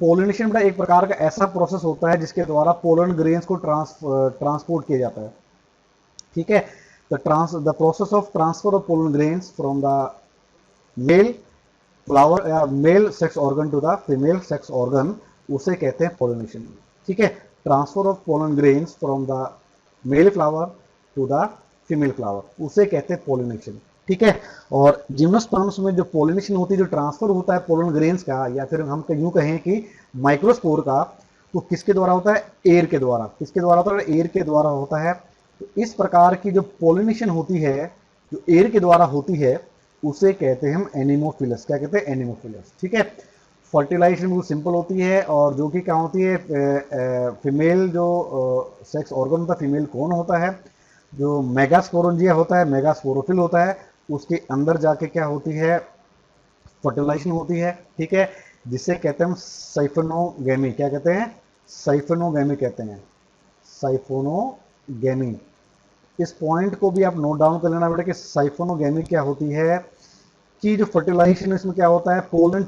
पोलिनेशन बेटा एक प्रकार का ऐसा प्रोसेस होता है जिसके द्वारा पोलन ग्रेन्स को ट्रांसपोर्ट किया जाता है। ठीक है, the process of transfer of pollen grains from the male flower या male sex organ to the female sex organ, उसे कहते हैं पोलिनेशन। ठीक है, transfer of pollen grains from the male flower to the female flower, उसे कहते हैं pollination. ठीक है, और जिम्नोस्पर्म्स में जो पोलिनेशन होती है, जो ट्रांसफर होता है पोलन ग्रेन्स का, या फिर हम यूं कहें कि माइक्रोस्पोर का, तो किसके द्वारा होता है? एयर के द्वारा। किसके द्वारा होता है? एयर के द्वारा होता है। तो इस प्रकार की जो पोलिनेशन होती है, जो एयर के द्वारा होती है, उसे कहते हैं हम एनिमोफिलस। क्या कहते हैं? एनिमोफिलस। ठीक है, फर्टिलाइजेशन बिल्कुल सिंपल होती है, और जो कि क्या होती है, फीमेल जो सेक्स ऑर्गन होता है, फीमेल कौन होता है, जो मेगास्पोरेंजिया होता है, मेगास्पोरोफिल होता है, उसके अंदर जाके क्या होती है? फर्टिलाइजेशन होती है। ठीक है, जिसे कहते हैं हम साइफोनोगेमी। क्या कहते हैं? साइफोनोगेमी कहते हैं, साइफोनोगेमी। इस पॉइंट को भी आप नोट डाउन कर लेना बेटा कि साइफोनोगेमी क्या होती है, कि जो फर्टिलाइजेशन इसमें क्या होता है, पोलन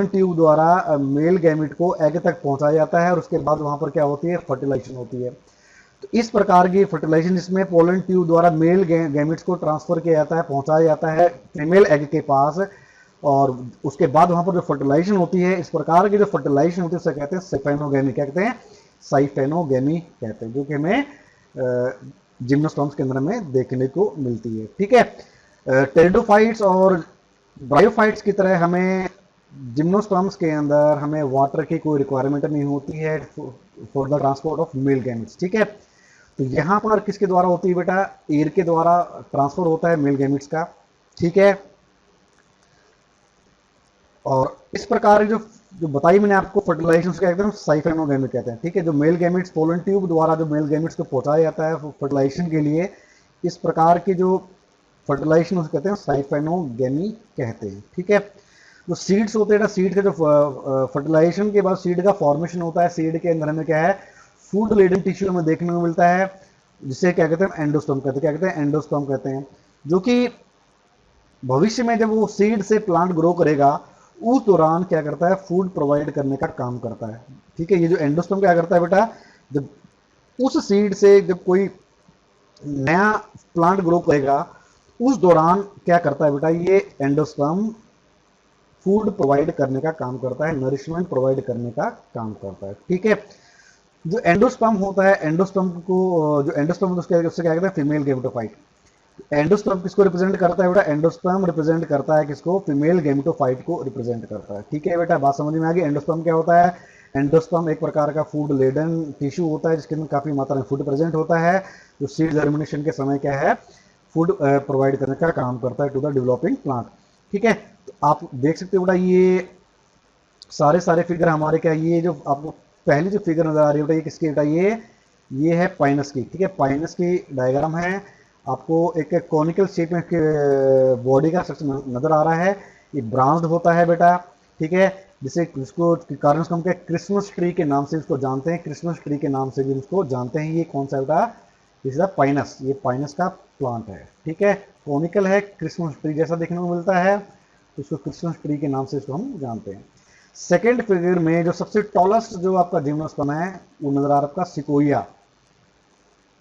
ट्यूब द्वारा मेल गैमिट को एग तक पहुंचाया जाता है, और उसके बाद वहां पर क्या होती है? फर्टिलाइजेशन होती है। तो इस प्रकार की फर्टिलाइजेशन जिसमें पोलन ट्यूब द्वारा मेल गैमिट्स को ट्रांसफर किया जाता है, पहुंचाया जाता है फीमेल एग के पास, और उसके बाद वहां पर जो फर्टिलाइजेशन होती है, इस प्रकार की जो फर्टिलाइजेशन होती है उसे कहते हैं साइफेनोगेमी। क्या कहते हैं? साइफेनोगेमी कहते हैं, जो कि हमें जिम्नोस्पर्म्स के अंदर में देखने को मिलती है। ठीक है, टेरिडोफाइट्स और ब्रायोफाइट्स की तरह हमें जिम्नोस्पर्म्स के अंदर हमें वाटर की कोई रिक्वायरमेंट नहीं होती है for the transport of male gametes. ठीक है, तो यहां पर किसके द्वारा होती है बेटा? एयर के द्वारा ट्रांसफर होता है मेल गैमिट्स का। ठीक है, और इस प्रकार जो जो बताई मैंने आपको फर्टिलाइजेशन उसका एकदम साइफेनोगेमी कहते हैं। ठीक है, जो मेल गैमिट्स पोलन ट्यूब द्वारा जो मेल गैमिट्स को पहुंचाया जाता है फर्टिलाइजेशन के लिए, इस प्रकार की जो फर्टिलाइजेशन उसे कहते हैं साइफेनोगेमी कहते हैं। ठीक है, जो सीड्स होते हैं, सीड का जो फर्टिलाइजेशन के बाद सीड का फॉर्मेशन होता है, सीड के अंदर में क्या है? फूड लेडन टिश्यू हमें देखने को मिलता है, जिसे क्या कहते हैं? एंडोस्पर्म कहते हैं। क्या कहते हैं? एंडोस्पर्म कहते हैं, जो कि भविष्य में जब वो सीड से प्लांट ग्रो करेगा, उस दौरान क्या करता है? फूड प्रोवाइड करने का काम करता है। ठीक है, ये जो एंडोस्पर्म क्या करता है बेटा, जब उस सीड से जब कोई नया प्लांट ग्रो करेगा, उस दौरान क्या करता है बेटा? ये एंडोस्पर्म फूड प्रोवाइड करने का काम करता है, नरिशमेंट प्रोवाइड करने का काम करता है। ठीक है, जो एंडोस्पर्म होता है, एंडोस्पर्म को जो एंडोस्पर्म उससे क्या कहते हैं? Female gametophyte. एंडोस्पर्म किसको रिप्रेजेंट करता है बेटा? एंडोस्पर्म रिप्रेजेंट करता है किसको? फीमेल गैमेटोफाइट को रिप्रेजेंट करता है। ठीक है बेटा, बात समझ में आ गई? एंडोस्पर्म क्या होता है? एंडोस्पर्म एक प्रकार का फूड लेडन टिश्यू होता है, जिसके अंदर काफी मात्रा में फूड प्रेजेंट होता है, जो सीड जर्मिनेशन के समय क्या है? फूड प्रोवाइड करने का काम करता है टू द डेवलपिंग प्लांट। ठीक है, तो आप देख सकते हो बेटा, ये सारे फिगर हमारे क्या, ये जो आपको पहली जो फिगर नजर आ रही है बेटा, ये किसकी बेटा? ये है पाइनस की। ठीक है, पाइनस की डायग्राम है, आपको एक कॉनिकल शेप में बॉडी का स्ट्रक्चर नजर आ रहा है। ये ब्रांच्ड होता है बेटा। ठीक है, जिसे इसको कारण हम क्या क्रिसमस ट्री के नाम से इसको जानते हैं, क्रिसमस ट्री के नाम से भी इसको जानते हैं। ये कौन सा बेटा? दिस इज पाइनस, ये पाइनस का प्लांट है। ठीक है, कॉनिकल है, क्रिसमस ट्री जैसा देखने को मिलता है, तो इसको क्रिसमस ट्री के नाम से इसको हम जानते हैं। सेकेंड फिगर में जो सबसे टॉलेस्ट जो आपका जिम्नोस्पर्म है, वो नजर आ रहा है आपका सिकोया।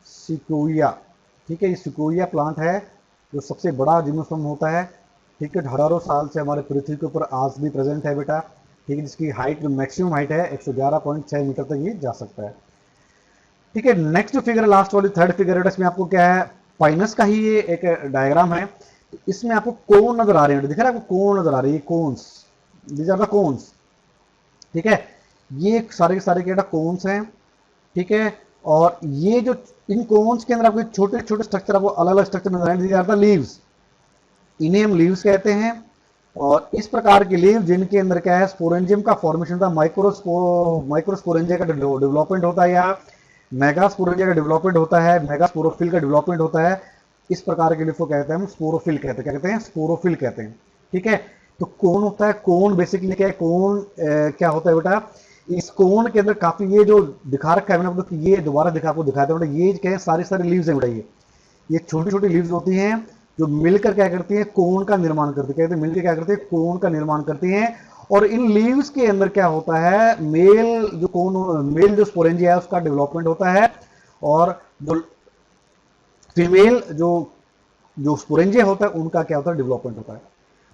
सिकोया, ठीक है, ये सिकोया प्लांट है, जो सबसे बड़ा जिम्नोस्पर्म होता है। ठीक है, हजारों साल से हमारे पृथ्वी के ऊपर आज भी प्रेजेंट है बेटा। ठीक है, जिसकी हाइट जो मैक्सिमम हाइट है 111.6 मीटर तक ये जा सकता है। ठीक है, नेक्स्ट जो फिगर लास्ट वाली थर्ड फिगर है, इसमें आपको क्या है? पाइनस का ही ये एक डायग्राम है। इसमें आपको कोन नजर आ रहे हैं, दिख रहा है आपको? कोन नजर आ रही है, cones, these are the cones. ठीक है, ये सारे के सारे क्या कोन्स हैं। ठीक है, और ये जो इन कोन्स के अंदर आपको छोटे छोटे स्ट्रक्चर, आपको अलग अलग स्ट्रक्चर नजर आएंगे, दीज आर द लीव्स, इन्हें हम लीव्स कहते हैं। और इस प्रकार के लीव जिनके अंदर क्या है? स्पोरेंजियम का फॉर्मेशन था, माइक्रोस्पोरेंजिया का डेवलपमेंट होता है, या मेगास्पोरेंजिया का डेवलपमेंट होता है, मेगास्पोरोफिल का डेवलपमेंट होता है। इस प्रकार के लीफ को कहते हैं हम स्पोरोफिल कहते हैं। क्या कहते हैं? स्पोरोफिल कहते हैं। ठीक है, तो कोन होता है, कोन बेसिकली क्या है? कोन क्या होता है बेटा? इस कोन के अंदर काफी ये जो दिखा रखा है मैंने आपको, ये दोबारा आपको दिखाया था बेटा, ये क्या है? सारे सारे लीव्स हैं बेटा, ये छोटी छोटी लीव्स होती हैं, जो मिलकर क्या करती हैं? कोन का निर्माण करती है। कहते हैं मिलकर क्या करती है? कोन का निर्माण करती हैं। और इन लीव्स के अंदर क्या होता है? मेल जो स्पोरेंजिया है उसका डेवलपमेंट होता है, और जो फीमेल जो स्पोरेंजिया होता है उनका क्या होता है? डेवलपमेंट होता है।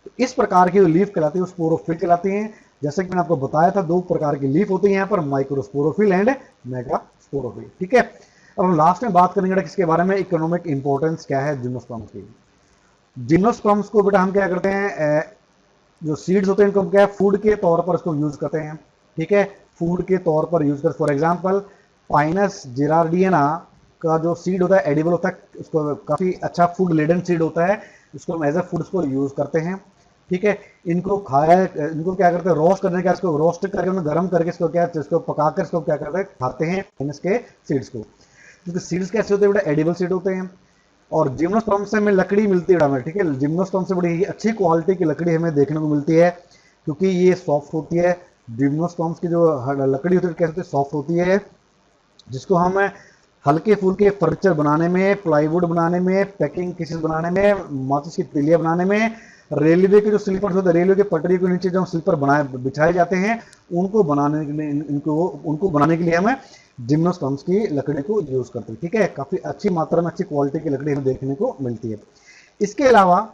तो इस प्रकार की जो लीफ कहलाती है वो स्पोरोफिल कहलाती हैं। जैसे कि मैंने आपको बताया था, दो प्रकार की लीफ होती है यहाँ पर, माइक्रोस्पोरोफिल एंड मेगास्पोरोफिल। ठीक है, अब हम लास्ट में बात करेंगे किसके बारे में, इकोनॉमिक इंपॉर्टेंस क्या है जिम्नोस्पर्म्स की। जिम्नोस्पर्म्स को बेटा हम क्या करते हैं, जो सीड्स होते हैं इनको हम क्या है फूड के तौर पर इसको यूज करते हैं, ठीक है, फूड के तौर पर यूज कर। फॉर एग्जांपल पाइनस जेरार्डियना का जो सीड होता है एडिबल होता है, उसको काफी अच्छा फूड लेडन सीड होता है, इसको हम एज ए फूड इसको यूज करते हैं, ठीक है। इनको खाया, इनको क्या करते हैं रोस्ट करने का, इसको रोस्ट करके उन्हें गर्म करके इसको क्या, इसको पकाकर इसको क्या करते हैं खाते हैं पाइनस के सीड्स को, क्योंकि सीड्स कैसे होते हैं बेटा एडिबल सीड होते हैं। और जिम्नोस्पर्म से हमें लकड़ी मिलती है हमें, ठीक है, जिम्नोस्पर्म से बड़ी अच्छी क्वालिटी की लकड़ी हमें देखने को मिलती है, क्योंकि ये सॉफ्ट होती है। जिम्नोस्पर्म्स की जो लकड़ी होती है कैसे होती है, सॉफ्ट होती है, जिसको हम हल्के फुल्के फर्नीचर बनाने में, प्लाईवुड बनाने में, पैकिंग केसेस बनाने में, माचिस की तिलियां बनाने में, रेलवे के जो स्लीपर्स होते हैं, रेलवे के पटरी के नीचे जो स्लीपर बनाए बिछाए जाते हैं, उनको बनाने के लिए उनको बनाने के लिए हमें जिम्नोस्पर्म्स की लकड़ी को यूज करते हैं, ठीक है। काफी अच्छी मात्रा में अच्छी क्वालिटी की लकड़ी हमें देखने को मिलती है। इसके अलावा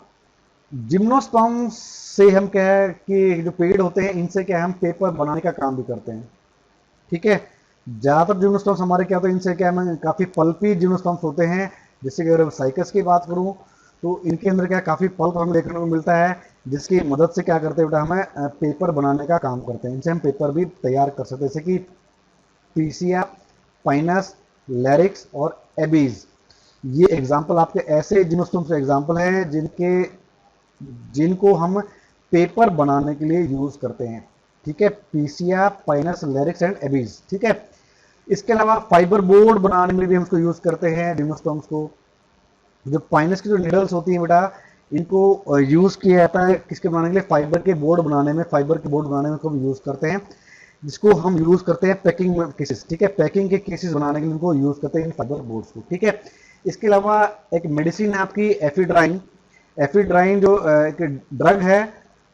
जिम्नोस्पर्म से हम क्या है कि जो पेड़ होते हैं इनसे क्या है हम पेपर बनाने का काम भी करते हैं, ठीक है। ज्यादातर जिम्नोस्पर्म्स हमारे क्या होते हैं, इनसे क्या है काफी पल्पी जिम्नोस्पर्म्स होते हैं। जैसे कि अगर साइकस की बात करूं तो इनके अंदर क्या काफी पल्प हमें देखने को मिलता है, जिसकी मदद से क्या करते हैं बेटा हमें पेपर बनाने का काम करते हैं, इनसे हम पेपर भी तैयार कर सकते हैं, जैसे कि पीसिया, पाइनस, लैरिक्स और एबीज। ये एग्जाम्पल आपके ऐसे जिम्नोस्पर्म्स एग्जाम्पल हैं जिनको हम पेपर बनाने के लिए यूज करते हैं, ठीक है, पीसिया, पाइनस, लैरिक्स एंड एबीज, ठीक है। इसके अलावा फाइबर बोर्ड बनाने में भी हम इसको यूज करते हैं जिम्नोस्पर्म्स को। जो पाइनस की जो निडल्स होती हैं बेटा इनको यूज किया जाता है किसके बनाने के लिए, फाइबर के बोर्ड बनाने में, फाइबर के बोर्ड बनाने में हम यूज करते हैं, जिसको हम यूज करते हैं पैकिंग केसेस, ठीक है, पैकिंग के केसेस बनाने के लिए इनको यूज करते हैं इन फाइबर बोर्ड्स को, ठीक है। इसके अलावा एक मेडिसिन है आपकी एफिड्राइन। एफिड्राइन जो एक ड्रग है,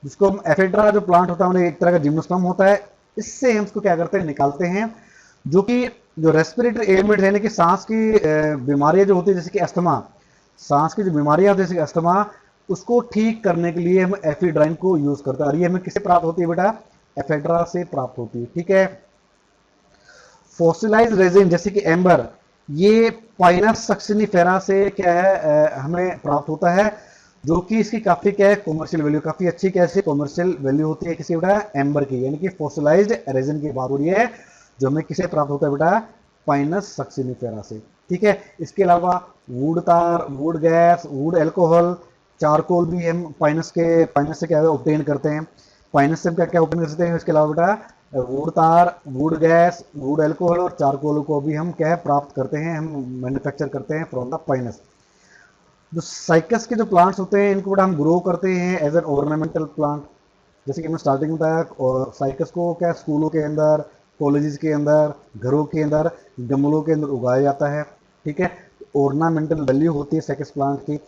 जिसको हम एफेड्रा जो प्लांट होता है एक तरह का जिम्नोस्पर्म होता है, इससे हम इसको क्या करते हैं निकालते हैं, जो कि जो रेस्पिरेटरी एलिमेंट है, यानी कि सांस की बीमारियां जो होती है, जैसे कि अस्थमा, सांस की जो बीमारियां होती है जैसे कि अस्थमा, उसको ठीक करने के लिए हम एफिड्राइन को यूज करते हैं। और ये हमें किससे प्राप्त होती है बेटा, एफेड्रा से प्राप्त होती है, ठीक है। फॉसिलाइज रेजिन जैसे कि एम्बर, ये पाइनस सक्सिनिफेरा से क्या है हमें प्राप्त होता है, जो कि इसकी काफी क्या है कॉमर्शियल वैल्यू, काफी अच्छी कैसे कॉमर्शियल वैल्यू होती है किसी बेटा एम्बर की, यानी कि फॉसिलाइज्ड रेजिन की बात हो रही है, जो हमें किसे प्राप्त होता है बेटा पाइनस सक्सिनिफेरा से, ठीक है। इसके अलावा वुड तार, would gas, would alcohol, charcoal भी हम पाइनस से क्या है ऑब्टेन करते हैं, पाइनस से हम क्या क्या ऑब्टेन कर सकते हैं। इसके अलावा बेटा वुड तार, वुड गैस, वुड एल्कोहल और चारकोल को भी हम क्या है प्राप्त करते हैं, हम मैन्युफैक्चर करते हैं फ्रॉम द पाइनस। जो साइकस के जो प्लांट्स होते हैं इनको बेटा हम ग्रो करते हैं एज एन ऑर्नामेंटल प्लांट, जैसे कि हमने स्टार्टिंग में बताया, और साइकस को क्या स्कूलों के अंदर, कॉलेजेस के अंदर, घरों के अंदर, गमलों के अंदर उगाया जाता है, ठीक है। ऑर्नामेंटल वैल्यू होती है साइकस प्लांट की।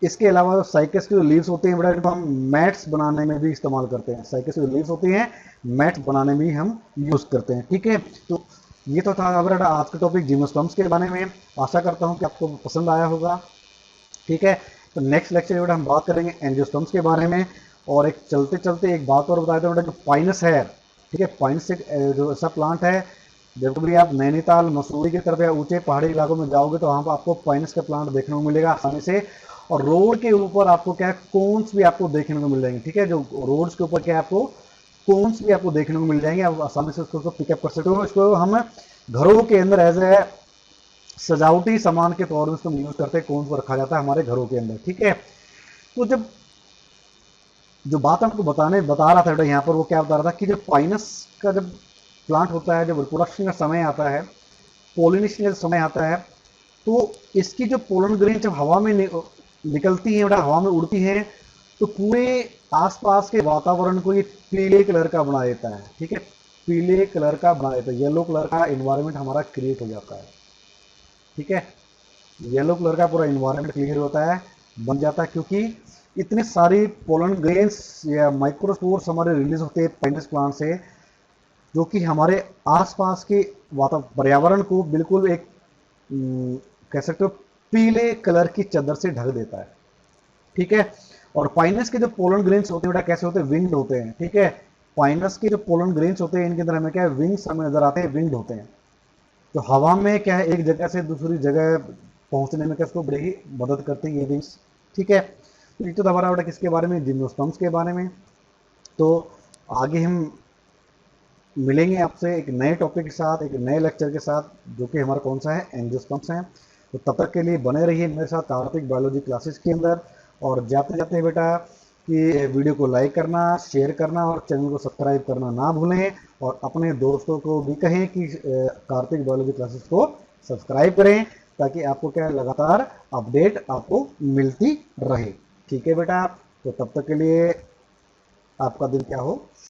इसके अलावा साइकस की जो लीव्स होती हैं बेटा इनको हम मैट्स बनाने में भी इस्तेमाल करते हैं, साइकस की जो लीव्स होती हैं मैट्स बनाने में भी हम यूज करते हैं, ठीक है। तो ये तो था हमारा आज का टॉपिक जिम्नोस्पर्म्स के बारे में। आशा करता हूँ कि आपको पसंद आया होगा, ठीक है। तो नेक्स्ट लेक्चर में हम बात करेंगे एंजियोस्पर्म्स के बारे में। और एक चलते चलते एक बात और बता दें बेटा, जो पाइनस है, ठीक है, पाइनस एक जो ऐसा प्लांट है, जब भी आप नैनीताल मसूरी की तरफ या ऊंचे पहाड़ी इलाकों में जाओगे तो वहाँ पर आपको पाइनस का प्लांट देखने को मिलेगा आसानी से। और रोड के ऊपर आपको क्या है कोन्स भी आपको देखने को मिल जाएंगे, ठीक है, जो रोड्स के ऊपर क्या है आपको कोन्स भी आपको देखने को मिल जाएंगे, आप आसानी से उसको पिकअप कर सकते हो। इसको हम घरों के अंदर एज ए सजावटी सामान के तौर में इसको यूज करते हैं, कोन्स को रखा जाता है हमारे घरों के अंदर, ठीक है। तो जब जो बात आपको बता रहा था यहाँ पर, वो क्या बता रहा था कि जब पाइनस का जब प्लांट होता है, जब रिप्रोडक्शन का समय आता है, पोलिनेशन का समय आता है, तो इसकी जो पोलन ग्रेन जब हवा में निकलती है, हवा में उड़ती है, तो पूरे आसपास के वातावरण को ये पीले कलर का बना देता है, ठीक है, पीले कलर का बना देता है, येलो कलर का एनवायरनमेंट हमारा क्रिएट हो जाता है, ठीक है। येलो कलर का पूरा एनवायरनमेंट क्लियर होता है, बन जाता है, क्योंकि इतने सारी पोलन ग्रेन्स या माइक्रोस्पोर्स हमारे रिलीज होते हैं पाइनस प्लांट से, जो कि हमारे आसपास के पर्यावरण को बिल्कुल एक कह सकते हो पीले कलर की चादर से ढक देता है, ठीक है। और पाइनस के जो पोलन ग्रेन्स होते हैं बेटा कैसे होते हैं, विंग्ड होते हैं, ठीक है। पाइनस के जो पोलन ग्रेन्स होते हैं इनके अंदर हमें क्या है विंग्स हमें नजर आते हैं, विंग्ड होते हैं, तो हवा में क्या है, एक जगह से दूसरी जगह पहुंचने में किसको बड़ी मदद करती है ये विंग्स। ठीक है, तो ये तो हमारा बेटा किसके बारे में, जिम्नोस्पर्म्स के बारे में। तो आगे हम मिलेंगे आपसे एक नए टॉपिक के साथ, एक नए लेक्चर के साथ, जो कि हमारा कौन सा है, एंजियोस्पर्म्स है। तो तब तक के लिए बने रहिए मेरे साथ कार्तिक बायोलॉजी क्लासेस के अंदर। और जाते जाते बेटा कि वीडियो को लाइक करना, शेयर करना और चैनल को सब्सक्राइब करना ना भूलें। और अपने दोस्तों को भी कहें कि कार्तिक बायोलॉजी क्लासेस को सब्सक्राइब करें, ताकि आपको क्या लगातार अपडेट आपको मिलती रहे। ठीक है बेटा, तो तब तक के लिए आपका दिन क्या हो।